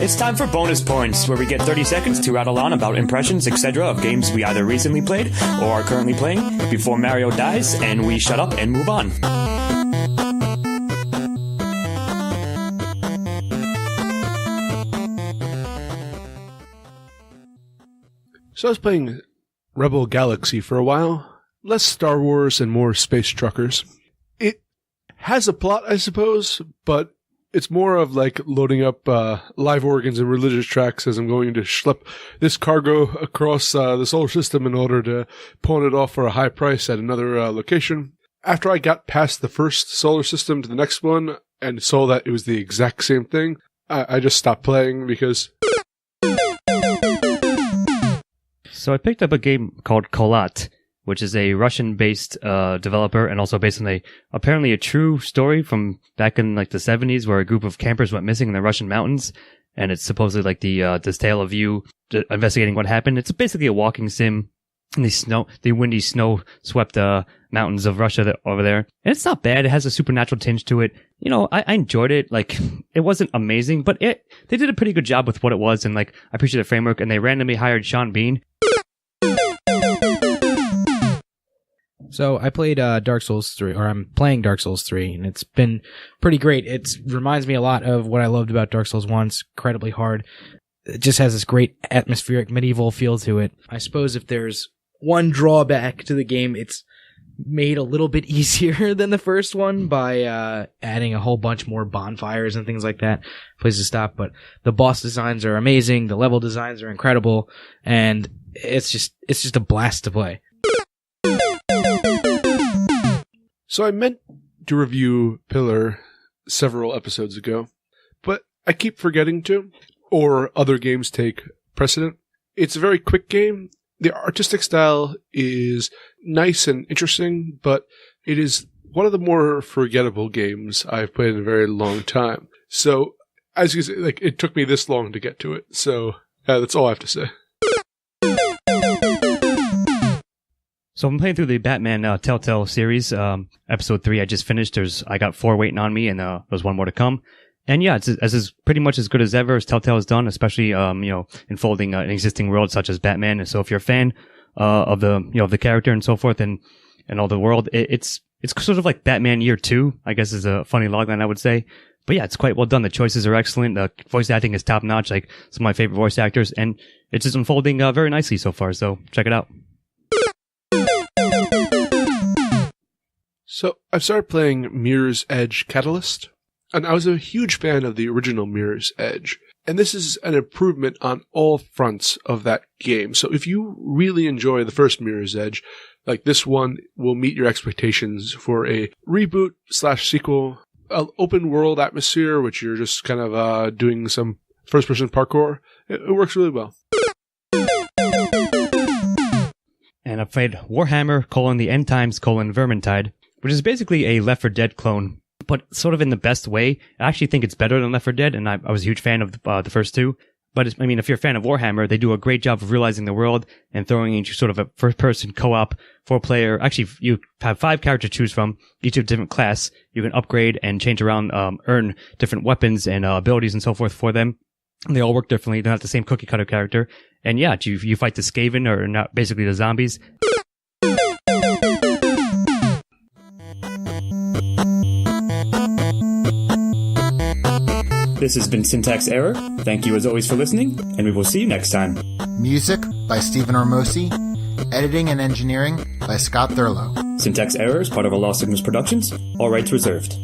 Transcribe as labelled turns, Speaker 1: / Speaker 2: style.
Speaker 1: It's time for bonus points, where we get 30 seconds to rattle on about impressions, etc. of games we either recently played or are currently playing before Mario dies, and we shut up and move on.
Speaker 2: So I was playing Rebel Galaxy for a while. Less Star Wars and more space truckers. It has a plot, I suppose, but it's more of like loading up live organs and religious tracts as I'm going to schlep this cargo across the solar system in order to pawn it off for a high price at another location. After I got past the first solar system to the next one and saw that it was the exact same thing, I just stopped playing because...
Speaker 3: So I picked up a game called KHOLAT, which is a Russian-based developer and also based on apparently a true story from back in like the 70s where a group of campers went missing in the Russian mountains. And it's supposedly like this tale of you investigating what happened. It's basically a walking sim in the windy snow-swept mountains of Russia over there. And it's not bad. It has a supernatural tinge to it. You know, I enjoyed it. Like, it wasn't amazing, but they did a pretty good job with what it was. And like, I appreciate the framework. And they randomly hired Sean Bean.
Speaker 4: So I played Dark Souls 3, or I'm playing Dark Souls 3, and it's been pretty great. It reminds me a lot of what I loved about Dark Souls 1. It's incredibly hard. It just has this great atmospheric medieval feel to it. I suppose if there's one drawback to the game, it's made a little bit easier than the first one by adding a whole bunch more bonfires and things like that, places to stop. But the boss designs are amazing, the level designs are incredible, and it's just a blast to play.
Speaker 2: So I meant to review Pillar several episodes ago, but I keep forgetting to, or other games take precedent. It's a very quick game. The artistic style is nice and interesting, but it is one of the more forgettable games I've played in a very long time. So, as you say, like, it took me this long to get to it. So, that's all I have to say.
Speaker 3: So I'm playing through the Batman Telltale series. Episode 3 I just finished. I got 4 waiting on me, and there's 1 more to come. And yeah, it's pretty much as good as ever as Telltale has done, especially unfolding an existing world such as Batman. And so if you're a fan of the character and so forth and all the world, it's sort of like Batman Year 2, I guess is a funny logline I would say. But yeah, it's quite well done. The choices are excellent. The voice acting is top notch, like some of my favorite voice actors, and it's just unfolding very nicely so far. So check it out.
Speaker 2: So I've started playing Mirror's Edge Catalyst, and I was a huge fan of the original Mirror's Edge. And this is an improvement on all fronts of that game. So if you really enjoy the first Mirror's Edge, like this one will meet your expectations for a reboot/sequel, an open world atmosphere, which you're just kind of doing some first-person parkour. It works really well.
Speaker 3: And I've played Warhammer, the End Times, Vermintide, which is basically a Left 4 Dead clone, but sort of in the best way. I actually think it's better than Left 4 Dead, and I was a huge fan of the first 2. But if you're a fan of Warhammer, they do a great job of realizing the world and throwing into sort of a first-person co-op 4-player. Actually, you have 5 characters to choose from, each of a different class. You can upgrade and change around, earn different weapons and abilities and so forth for them. And they all work differently. They're not the same cookie-cutter character. And yeah, you fight the Skaven, or not basically the zombies.
Speaker 1: This has been Syntax Error. Thank you as always for listening, and we will see you next time.
Speaker 5: Music by Stephen Ormosi. Editing and engineering by Scott Thurlow.
Speaker 1: Syntax Error is part of a Lost Signals Productions. All rights reserved.